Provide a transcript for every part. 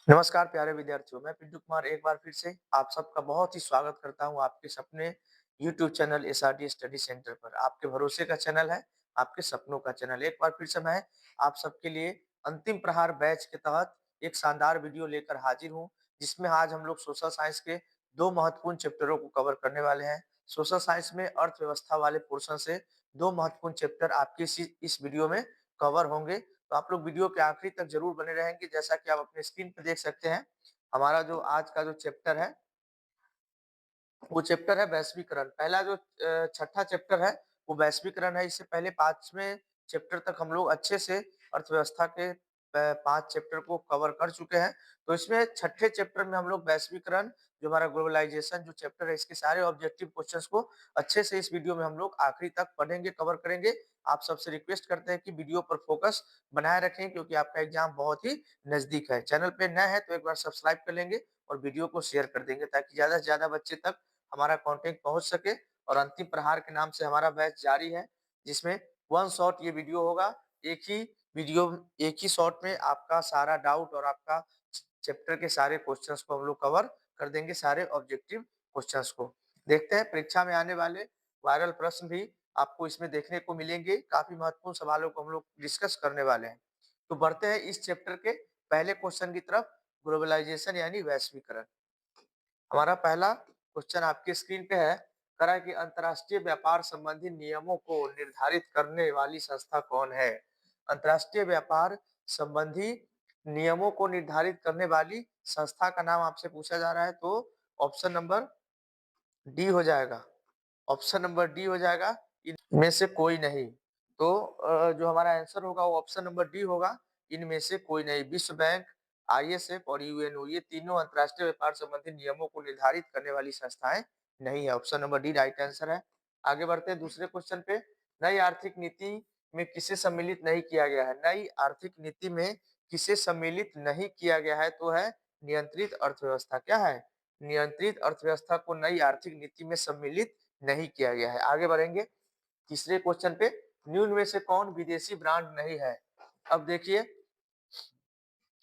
नमस्कार प्यारे विद्यार्थियों, मैं पिंटू कुमार एक बार फिर से आप सबका बहुत ही स्वागत करता हूं आपके अपने YouTube channel SRD study centre पर। आपके भरोसे का चैनल है, आपके सपनों का चैनल। एक बार फिर से मैं आप सबके लिए अंतिम प्रहार बैच के तहत एक शानदार वीडियो लेकर हाजिर हूं, जिसमें आज हम लोग सोशल साइंस के दो महत्वपूर्ण चैप्टरों को कवर करने वाले हैं। सोशल साइंस में अर्थव्यवस्था वाले पोर्शन से दो महत्वपूर्ण चैप्टर आपके इस वीडियो में कवर होंगे। तो आप लोग वीडियो के आखिरी तक जरूर बने रहेंगे। जैसा कि आप अपने स्क्रीन पे देख सकते हैं, हमारा जो आज का जो चैप्टर है वो चैप्टर है वैश्वीकरण। पहला जो छठा चैप्टर है वो वैश्वीकरण है। इससे पहले पांचवें चैप्टर तक हम लोग अच्छे से अर्थव्यवस्था के पांच चैप्टर को कवर कर चुके हैं। तो इसमें छठे चैप्टर में हम लोग वैश्वीकरण, जो हमारा ग्लोबलाइजेशन जो चैप्टर है, इसके सारे ऑब्जेक्टिव क्वेश्चंस को अच्छे से इस वीडियो में हम लोग आखिरी तक पढ़ेंगे, कवर करेंगे। आप सबसे रिक्वेस्ट करते हैं कि वीडियो पर फोकस बनाए रखें, क्योंकि आपका एग्जाम बहुत ही नजदीक है। चैनल पे नए हैं तो एक बार सब्सक्राइब कर लेंगे और वीडियो को शेयर कर देंगे, ताकि ज्यादा से ज्यादा बच्चे तक हमारा कंटेंट पहुंच सके। और अंतिम प्रहार के नाम से हमारा बैच जारी है, जिसमें वन शॉट ये वीडियो होगा। एक ही वीडियो, एक ही शॉट में आपका सारा डाउट और आपका चैप्टर के सारे क्वेश्चंस को हम लोग कवर कर देंगे, सारे ऑब्जेक्टिव क्वेश्चंस को। देखते हैं परीक्षा में आने वाले वायरल प्रश्न भी आपको इसमें देखने को मिलेंगे। काफी महत्वपूर्ण सवालों को हम लोग डिस्कस करने वाले हैं। तो बढ़ते हैं इस चैप्टर के पहले क्वेश्चन की तरफ, ग्लोबलाइजेशन यानी वैश्वीकरण। हमारा पहला क्वेश्चन आपके स्क्रीन पे है। करा कि अंतर्राष्ट्रीय व्यापार संबंधी नियमों को निर्धारित करने वाली संस्था कौन है? अंतर्राष्ट्रीय व्यापार संबंधी नियमों को निर्धारित करने वाली संस्था का नाम आपसे पूछा जा रहा है, तो ऑप्शन नंबर डी हो जाएगा। ऑप्शन नंबर डी हो जाएगा, इनमें से कोई नहीं। तो जो हमारा आंसर होगा वो ऑप्शन नंबर डी होगा, इनमें से कोई नहीं। विश्व बैंक, आईएसएफ और यूएनओ, ये तीनों अंतर्राष्ट्रीय व्यापार संबंधी नियमों को निर्धारित करने वाली संस्थाएं नहीं है। Option number D right answer है। आगे बढ़ते हैं दूसरे क्वेश्चन पे। नई आर्थिक नीति में किसे सम्मिलित नहीं किया गया है? नई आर्थिक नीति में किसे सम्मिलित नहीं किया गया है? तो है नियंत्रित अर्थव्यवस्था। क्या है? नियंत्रित अर्थव्यवस्था को नई आर्थिक नीति में सम्मिलित नहीं किया गया है। आगे बढ़ेंगे तीसरे क्वेश्चन पे। निम्न में से कौन विदेशी ब्रांड नहीं है? अब देखिए,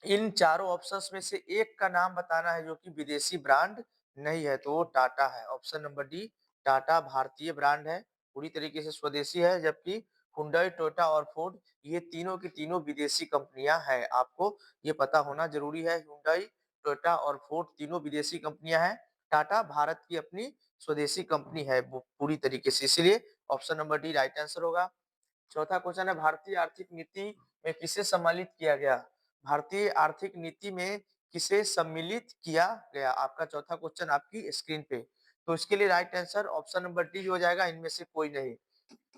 इन चारों ऑप्शंस में से एक का नाम बताना है जो कि विदेशी ब्रांड नहीं है, तो वो टाटा है। ऑप्शन नंबर डी, टाटा भारतीय ब्रांड है, पूरी तरीके से स्वदेशी है। जबकि हुंडई, टोयोटा और फोर्ड, ये तीनों की तीनों विदेशी कंपनियां हैं। आपको ये पता होना जरूरी है। हुंडई, टोयोटा और फोर्ड तीनों विदेशी कंपनियां हैं। टाटा भारत की अपनी स्वदेशी कंपनी है वो पूरी तरीके से, इसलिए option number D right answer होगा। चौथा क्वेश्चन है, भारतीय आर्थिक नीति में किसे सम्मिलित किया गया? भारतीय आर्थिक नीति में किसे सम्मिलित किया गया? आपका चौथा क्वेश्चन आपकी स्क्रीन पे। तो इसके लिए right answer option number D हो जाएगा, इनमें से कोई नहीं।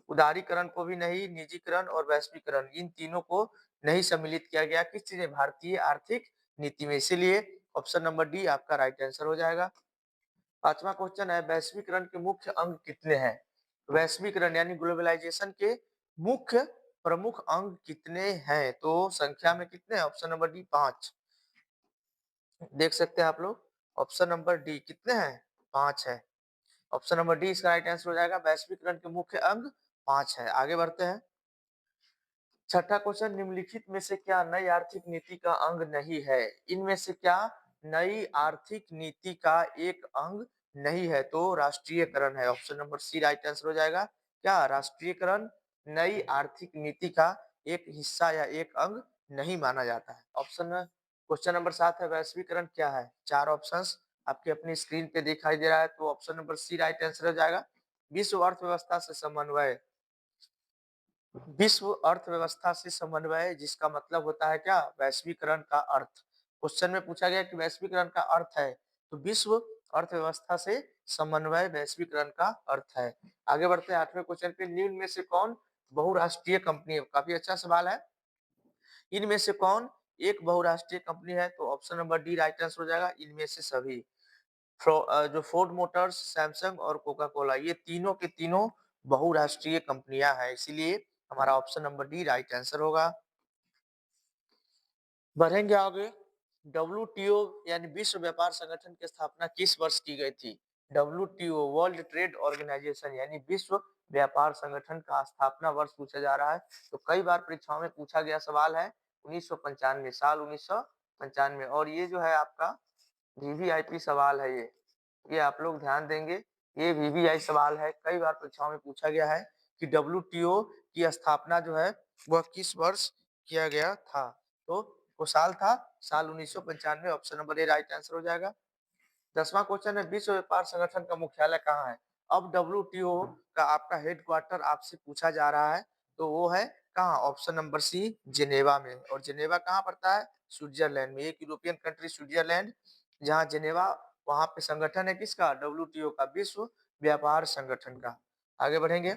उदारीकरण को भी नहीं, निजीकरण और वैश्वीकरण, इन तीनों को नहीं सम्मिलित किया गया किस चीज में? भारतीय आर्थिक नीति में, इसीलिए ऑप्शन नंबर डी आपका राइट आंसर हो जाएगा। पांचवा क्वेश्चन है, वैश्वीकरण के मुख्य अंग कितने हैं? वैश्वीकरण यानी ग्लोबलाइजेशन के मुख्य प्रमुख अंग कितने हैं? तो संख्या में कितने हैं? Option number D 5। देख सकते हैं आप लोग, ऑप्शन नंबर डी कितने हैं? 5 है। ऑप्शन नंबर डी इसका राइट आंसर हो जाएगा। वैश्वीकरण के मुख्य अंग 5 है। आगे बढ़ते हैं। छठा क्वेश्चन, निम्नलिखित में से क्या नई आर्थिक नीति का अंग नहीं है? इनमें से क्या नई आर्थिक नीति का एक अंग नहीं है? तो राष्ट्रीयकरण है। Option number C right answer हो जाएगा। क्या राष्ट्रीयकरण नई आर्थिक नीति का एक हिस्सा या एक अंग नहीं माना जाता है? ऑप्शन क्वेश्चन नंबर 7 है, वैश्वीकरण क्या है? चार ऑप्शंस आपके अपनी स्क्रीन पे दिखाई दे रहा है, तो option number C right answer हो जाएगा। विश्व अर्थव्यवस्था से समन्वय। विश्व अर्थव्यवस्था से समन्वय, जिसका मतलब होता है क्या? वैश्वीकरण का अर्थ। क्वेश्चन में पूछा गया कि वैश्वीकरण का अर्थ है, तो विश्व अर्थव्यवस्था से समन्वय वैश्वीकरण का अर्थ है। आगे बढ़ते हैं आठवें क्वेश्चन पे। निम्न में से कौन बहुराष्ट्रीय कंपनी है? काफी अच्छा सवाल है। इनमें से कौन एक बहुराष्ट्रीय कंपनी है? तो option number D right answer हो जाएगा, इनमें से सभी। जो फोर्ड मोटर्स, सैमसंग और कोका कोला, ये तीनों के तीनों बहुराष्ट्रीय कंपनियां हैं, इसीलिए हमारा option number D right answer होगा। बढ़ेंगे आगे। डब्ल्यूटीओ यानी विश्व व्यापार संगठन की स्थापना किस वर्ष की गई थी? डब्ल्यूटीओ वर्ल्ड ट्रेड ऑर्गेनाइजेशन यानी विश्व व्यापार संगठन का स्थापना वर्ष पूछा जा रहा है। तो कई बार परीक्षाओं में पूछा गया सवाल है 1995 साल 95 और ये जो है आपका वीवीआईपी सवाल है ये आप लोग ध्यान देंगे। ये वीवीआई सवाल है, कई बार परीक्षाओं में पूछा गया है कि डब्ल्यूटीओ की स्थापना जो है वह किस वर्ष किया गया था? तो वो साल था साल 1995 option number A right answer हो जाएगा। 10वां क्वेश्चन है विश्व व्यापार संगठन का मुख्यालय कहाँ है? अब डब्ल्यूटीओ का आपका हेडक्वार्टर आपसे पूछा जा रहा है, तो वो है कहाँ? ऑप्शन नंबर सी जिनेवा में और जिनेवा कहाँ पड़ता है? स्विट्जरलैंड में। एक यूरोपियन कंट्री स्विट्जरलैंड जहाँ जिनेवा वहाँ पे संगठन है किसका? डब्ल्यूटीओ का, विश्व व्यापार संगठन का। आगे बढ़ेंगे।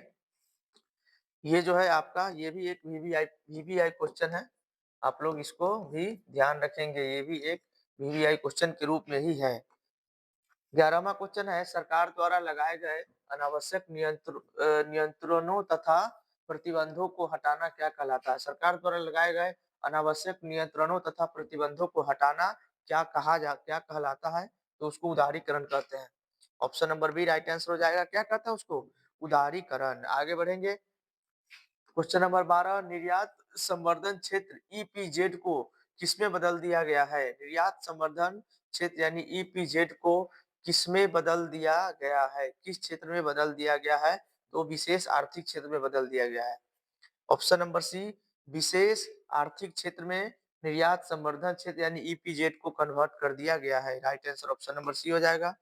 ये जो है आपका ये भी एक वीवीआई क्वेश्चन है। आप लोग इसको भी ध्यान रखेंगे, ये भी एक वीवीआई क्वेश्चन के रूप में ही है। 11वां क्वेश्चन है सरकार द्वारा लगाए गए अनावश्यक नियंत्रणों तथा प्रतिबंधों को हटाना क्या कहलाता है? सरकार द्वारा लगाए गए अनावश्यक नियंत्रणों तथा प्रतिबंधों को हटाना क्या कहलाता है? तो उसको उदारीकरण कहते हैं। Option number B right answer हो जाएगा। क्या कहता है उसको? उदारीकरण। आगे बढ़ेंगे। क्वेश्चन नंबर 12 निर्यात संवर्धन क्षेत्र ईपीजेड को किसमें बदल दिया गया है? निर्यात संवर्धन क्षेत्र यानी ईपीजेड को किसमें बदल दिया गया है? किस क्षेत्र में बदल दिया गया है? तो विशेष आर्थिक क्षेत्र में बदल दिया गया है। ऑप्शन नंबर सी विशेष आर्थिक क्षेत्र में निर्यात संवर्धन क्षेत्र यानी ईपीजेड को कन्वर्ट कर दिया गया है। Right answer option number C हो जाएगा।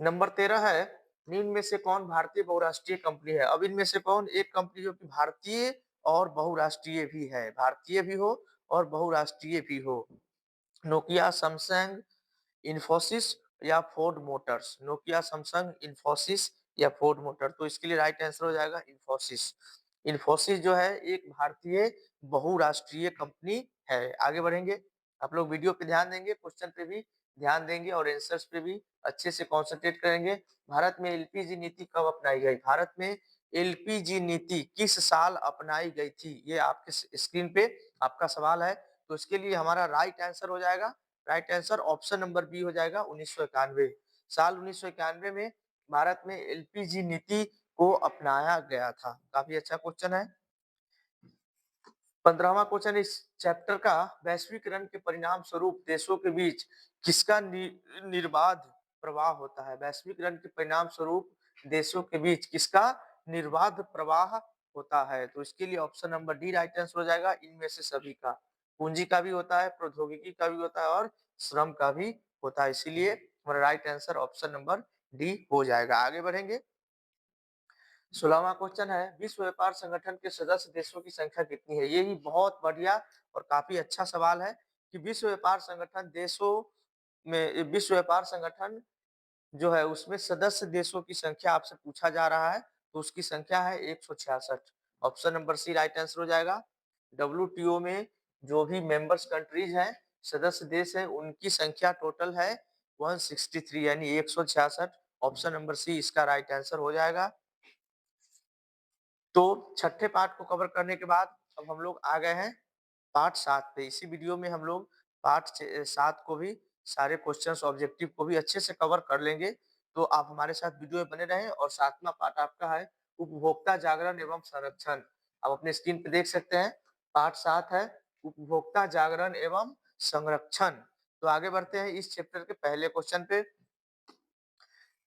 नंबर 13 है निम्न में से कौन भारतीय बहुराष्ट्रीय कंपनी है? अब इनमें से कौन एक कंपनी जो कि भारतीय और बहुराष्ट्रीय भी है, भारतीय भी हो और बहुराष्ट्रीय भी हो? नोकिया, सैमसंग, इन्फोसिस या Ford Motors? Nokia, Samsung, Infosys या फोर्ड मोटर? तो इसके लिए राइट आंसर हो जाएगा इन्फोसिस। इन्फोसिस जो है एक भारतीय बहुराष्ट्रीय कंपनी है। आगे बढ़ेंगे। आप लोग वीडियो पे ध्यान देंगे, क्वेश्चन पे भी ध्यान देंगे और आंसर्स पे भी अच्छे से कंसंट्रेट करेंगे। भारत में एलपीजी नीति कब अपनाई गई? भारत में एलपीजी नीति किस साल अपनाई गई थी? ये आपके स्क्रीन पे आपका सवाल है। तो इसके लिए हमारा राइट आंसर हो जाएगा, right answer option number B हो जाएगा 1991। साल 1991 में भारत में एलपीजी नीति को अपनाया गया था। काफी अच्छा क्वेश्चन है। 15वां क्वेश्चन इस चैप्टर का वैश्वीकरण के परिणाम स्वरूप देशों के बीच किसका निर्बाध प्रवाह होता है? वैश्वीकरण के परिणाम स्वरूप देशों के बीच किसका निर्बाध प्रवाह होता है? तो इसके लिए option number D right answer हो जाएगा। इनमें से सभी का, पूंजी का भी होता है, प्रौद्योगिकी का भी होता है और श्रम का भी होता है। इसीलिए हमारा right answer option number D हो जाएगा। आगे बढ़ेंगे। 16वां क्वेश्चन है विश्व व्यापार संगठन के सदस्य देशों की संख्या कितनी है? ये भी बहुत बढ़िया और काफी अच्छा सवाल है कि विश्व व्यापार संगठन देशों में, विश्व व्यापार संगठन जो है उसमें सदस्य देशों की संख्या आपसे पूछा जा रहा है, तो उसकी संख्या है 166। Option number C right answer हो जाएगा। डब्ल्यूटीओ में जो भी मेंबर्स कंट्रीज हैं, सदस्य देश हैं, उनकी संख्या टोटल है 163 यानी 166। ऑप्शन नंबर सी इसका राइट आंसर हो जाएगा। तो छठे पार्ट को कवर करने के बाद अब हम लोग आ गए हैं पार्ट 7 पे। इसी वीडियो में हम लोग पार्ट 7 को भी सारे क्वेश्चंस ऑब्जेक्टिव को भी अच्छे से कवर कर लेंगे। तो आप हमारे साथ वीडियो में बने रहें। और 7वां पार्ट आपका है उपभोक्ता जागरण एवं संरक्षण। आप अपने स्क्रीन पे देख सकते हैं पार्ट 7 है उपभोक्ता जागरण एवं संरक्षण। तो आगे बढ़ते हैं इस चैप्टर के पहले क्वेश्चन पे।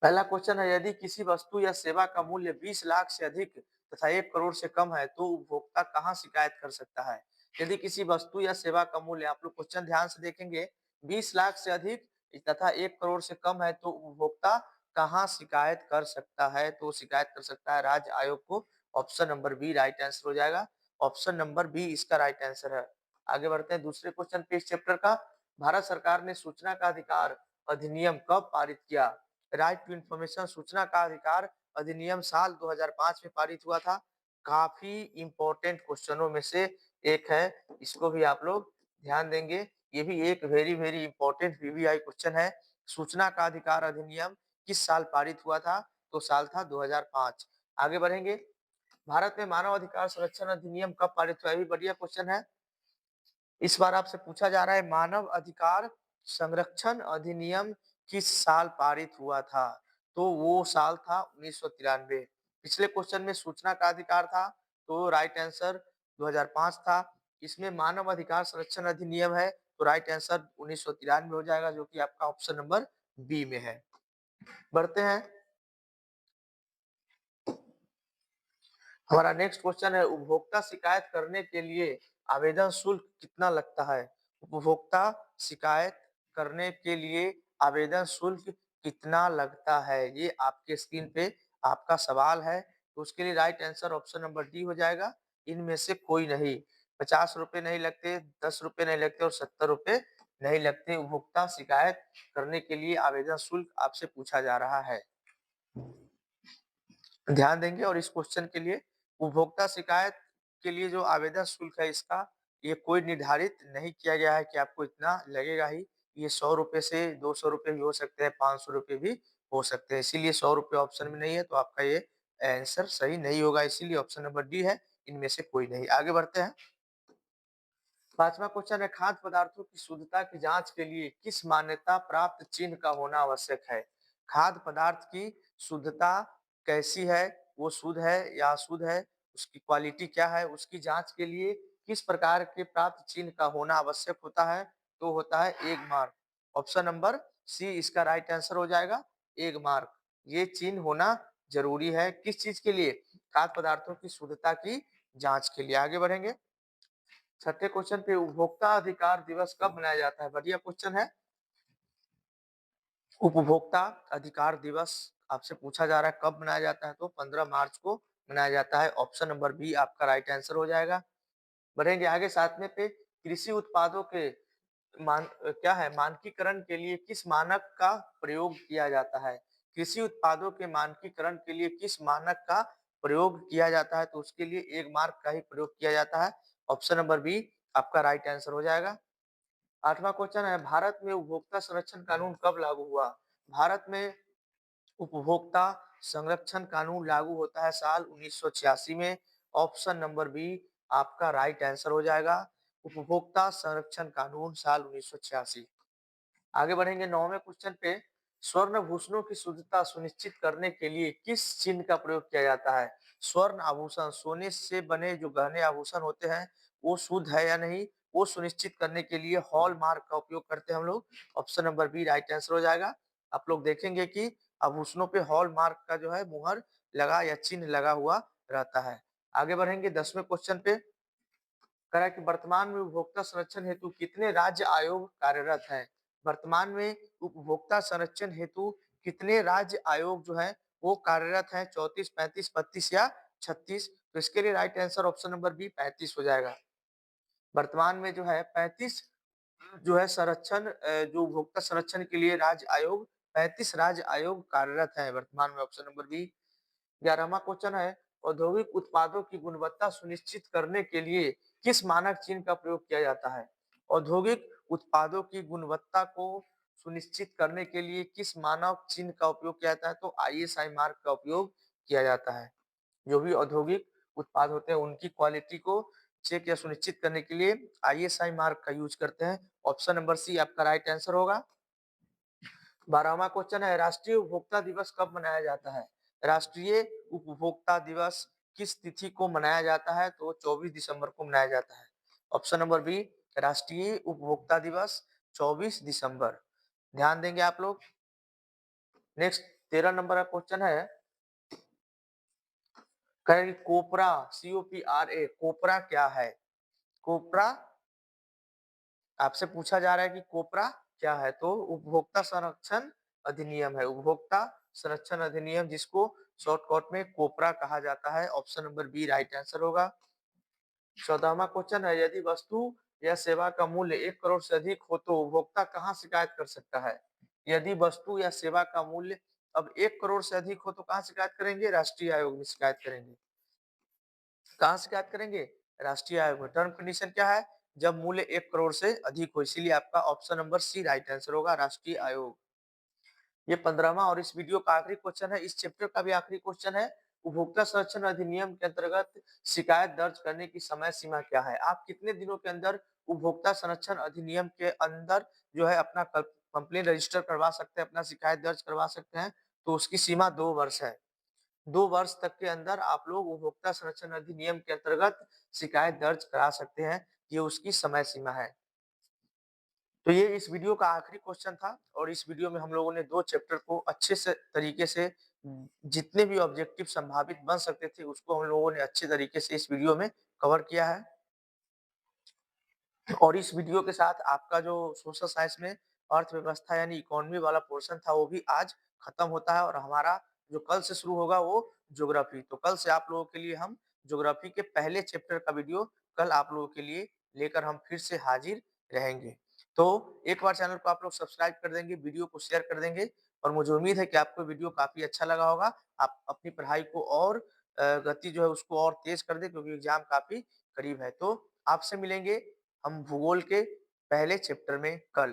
पहला क्वेश्चन है यदि किसी वस्तु या सेवा का मूल्य 20 लाख से अधिक तथा 1 करोड़ से कम है तो उपभोक्ता कहाँ शिकायत कर सकता है? यदि किसी वस्तु या सेवा का मूल्य, आप लोग क्वेश्चन ध्यान से देखेंगे, 20 लाख से अधिक तथा 1 करोड़ से कम है तो उपभोक्ता कहाँ शिकायत कर सकता है? तो शिकायत कर सकता है राज्य आयोग को। Option number B right answer हो जाएगा। ऑप्शन नंबर बी इसका राइट आंसर है। आगे बढ़ते हैं दूसरे क्वेश्चन पे इस चैप्टर का। भारत सरकार ने सूचना का अधिकार अधिनियम कब पारित किया? राइट टू इन्फॉर्मेशन सूचना का अधिकार अधिनियम साल 2005 में पारित हुआ था। काफी इंपॉर्टेंट क्वेश्चनों में से एक है, इसको भी आप लोग ध्यान देंगे। ये भी एक very very important VVI question है। सूचना का अधिकार अधिनियम किस साल पारित हुआ था? तो साल था 2005। आगे बढ़ेंगे। भारत में मानव अधिकार संरक्षण अधिनियम कब पारित हुआ? ये भी बढ़िया क्वेश्चन है। इस बार आपसे पूछा जा रहा है मानव अधिकार संरक्षण अधिनियम किस साल पारित हुआ था? तो वो साल था 1993। पिछले क्वेश्चन में सूचना का अधिकार था, तो राइट आंसर 2005 था। इसमें मानव अधिकार संरक्षण अधिनियम है तो राइट आंसर 1993 हो जाएगा, जो कि आपका ऑप्शन नंबर बी में है। बढ़ते हैं, हमारा नेक्स्ट क्वेश्चन है, उपभोक्ता शिकायत करने के लिए आवेदन शुल्क कितना लगता है? उपभोक्ता शिकायत करने के लिए आवेदन शुल्क कितना लगता है? ये आपके स्क्रीन पे आपका सवाल है, तो उसके लिए right answer option number D हो जाएगा। इनमें से कोई नहीं, 50 रुपए नहीं लगते, 10 रुपए नहीं लगते और 70 रुपए नहीं लगते। उपभोक्ता शिकायत करने के लिए आवेदन शुल्क आपसे पूछा जा रहा है, ध्यान देंगे। और इस क्वेश्चन के लिए उपभोक्ता शिकायत के लिए जो आवेदन शुल्क है, इसका ये कोई निर्धारित नहीं किया गया है कि आपको इतना लगेगा ही। ये 100 रुपए से 200 रुपए भी हो सकते हैं, 500 रुपए भी हो सकते हैं। इसीलिए 100 रुपए ऑप्शन में नहीं है, तो आपका ये आंसर सही नहीं होगा। इसीलिए ऑप्शन नंबर डी है, इनमें से कोई नहीं। आगे बढ़ते हैं, पांचवा क्वेश्चन है, खाद्य पदार्थों की शुद्धता की जांच के लिए किस मान्यता प्राप्त चिन्ह का होना आवश्यक है? खाद्य पदार्थ की शुद्धता कैसी है, वो शुद्ध है या अशुद्ध है, उसकी क्वालिटी क्या है, उसकी जांच के लिए किस प्रकार के प्राप्त चिन्ह का होना आवश्यक होता है? तो होता है Agmark. Option number C इसका राइट आंसर हो जाएगा, एग मार्क। ये चिन्ह होना जरूरी है, किस चीज के लिए? खाद्य पदार्थों की शुद्धता की जांच के लिए। आगे बढ़ेंगे, छठे क्वेश्चन पे, उपभोक्ता अधिकार दिवस कब मनाया जाता है? बढ़िया क्वेश्चन है। उपभोक्ता अधिकार दिवस आपसे पूछा जा रहा है कब मनाया जाता है, तो 15 मार्च को मनाया जाता है। ऑप्शन नंबर बी आपका राइट आंसर हो जाएगा। बढ़ेंगे आगे, सातवें पे, कृषि उत्पादों के क्या है, मानकीकरण के लिए किस मानक का प्रयोग किया जाता है? कृषि उत्पादों के मानकीकरण के लिए किस मानक का प्रयोग किया जाता है? तो उसके लिए एक मार्क का ही प्रयोग किया जाता है। ऑप्शन नंबर बी आपका राइट आंसर हो जाएगा। आठवां क्वेश्चन है, भारत में उपभोक्ता संरक्षण कानून कब लागू हुआ? भारत में उपभोक्ता संरक्षण कानून लागू होता है साल 1986 में। ऑप्शन नंबर बी आपका राइट आंसर हो जाएगा, उपभोक्ता संरक्षण कानून साल 1986। आगे बढ़ेंगे, नौवें क्वेश्चन पे, स्वर्ण आभूषणों की शुद्धता सुनिश्चित करने के लिए किस चिन्ह का प्रयोग किया जाता है? स्वर्ण आभूषण, सोने से बने जो गहने आभूषण होते हैं, वो शुद्ध है या नहीं, वो सुनिश्चित करने के लिए हॉल मार्क का उपयोग करते हैं हम लोग। Option number B right answer हो जाएगा। आप लोग देखेंगे कि आभूषणों पे हॉल मार्क का जो है मुहर लगा या चिन्ह लगा हुआ रहता है। आगे बढ़ेंगे, 10वें क्वेश्चन पे कह रहा है कि वर्तमान में उपभोक्ता संरक्षण हेतु कितने राज्य आयोग कार्यरत हैं? वर्तमान में उपभोक्ता संरक्षण हेतु कितने राज्य आयोग जो है वो कार्यरत हैं? 34, 35, 32 या 36? तो इसके लिए right answer option number B 35 हो जाएगा। वर्तमान में जो है 35 जो है जो उपभोक्ता संरक्षण के लिए राज्य आयोग, 35 राज्य आयोग कार्यरत है वर्तमान में। Option number B. 11वां क्वेश्चन है, औद्योगिक उत्पादों की गुणवत्ता सुनिश्चित करने के लिए किस मानक चिन्ह का प्रयोग किया जाता है? औद्योगिक उत्पादों की गुणवत्ता को सुनिश्चित करने के लिए किस मानक चिन्ह का उपयोग किया जाता है? तो आईएसआई मार्क का उपयोग किया जाता है। जो भी औद्योगिक उत्पाद होते हैं उनकी क्वालिटी को चेक या सुनिश्चित करने के लिए आईएसआई मार्क का यूज करते हैं। ऑप्शन नंबर सी आपका राइट आंसर होगा। 12वां क्वेश्चन है, राष्ट्रीय उपभोक्ता दिवस कब मनाया जाता है? राष्ट्रीय उपभोक्ता दिवस किस तिथि को मनाया जाता है? तो 24 दिसंबर को मनाया जाता है। ऑप्शन नंबर बी राष्ट्रीय उपभोक्ता दिवस 24 दिसंबर। ध्यान देंगे आप लोग। नेक्स्ट 13 नंबर का क्वेश्चन है, कहें कोपरा, COPRA, कोपरा क्या है? कोपरा आपसे पूछा जा रहा है कि कोपरा क्या है, तो उपभोक्ता संरक्षण अधिनियम है। उपभोक्ता संरक्षण अधिनियम, जिसको शॉर्टकट में कोपरा कहा जाता है। Option number B right answer होगा। 14वां क्वेश्चन है, यदि वस्तु या सेवा का मूल्य 1 करोड़ से अधिक हो तो उपभोक्ता कहाँ शिकायत कर सकता है? यदि वस्तु या सेवा का मूल्य अब 1 करोड़ से अधिक हो तो कहाँ शिकायत करेंगे? राष्ट्रीय आयोग में शिकायत करेंगे। कहाँ शिकायत करेंगे? राष्ट्रीय आयोग में। टर्म कंडीशन क्या है? जब मूल्य 1 करोड़ से अधिक हो, इसीलिए आपका option number C right answer होगा, राष्ट्रीय आयोग। ये 15वां और इस वीडियो का आखिरी क्वेश्चन है, इस चैप्टर का भी आखिरी क्वेश्चन है। उपभोक्ता संरक्षण अधिनियम के अंतर्गत शिकायत दर्ज करने की समय सीमा क्या है? आप कितने दिनों के अंदर उपभोक्ता संरक्षण अधिनियम के अंदर जो है अपना कंप्लेन रजिस्टर करवा सकते हैं, अपना शिकायत दर्ज करवा सकते हैं? तो उसकी सीमा 2 वर्ष है। 2 वर्ष तक के अंदर आप लोग उपभोक्ता संरक्षण अधिनियम के अंतर्गत शिकायत दर्ज करा सकते हैं, ये उसकी समय सीमा है। तो ये इस वीडियो का आखिरी क्वेश्चन था और इस वीडियो में हम लोगों ने 2 चैप्टर को अच्छे से तरीके से जितने भी ऑब्जेक्टिव संभावित बन सकते थे, उसको हम लोगों ने अच्छे तरीके से इस वीडियो में कवर किया है। और इस वीडियो के साथ आपका जो सोशल साइंस में अर्थव्यवस्था यानी इकोनॉमी वाला पोर्शन था, वो भी आज खत्म होता है और हमारा जो कल से शुरू होगा वो ज्योग्राफी। तो कल से आप लोगों के लिए हम ज्योग्राफी के पहले चैप्टर का वीडियो कल आप लोगों के लिए लेकर हम फिर से हाजिर रहेंगे। तो एक बार चैनल को आप लोग सब्सक्राइब कर देंगे, वीडियो को शेयर कर देंगे और मुझे उम्मीद है कि आपको वीडियो काफ़ी अच्छा लगा होगा। आप अपनी पढ़ाई को और गति जो है उसको और तेज़ कर दें क्योंकि एग्ज़ाम काफ़ी करीब है। तो आपसे मिलेंगे हम भूगोल के पहले चैप्टर में कल।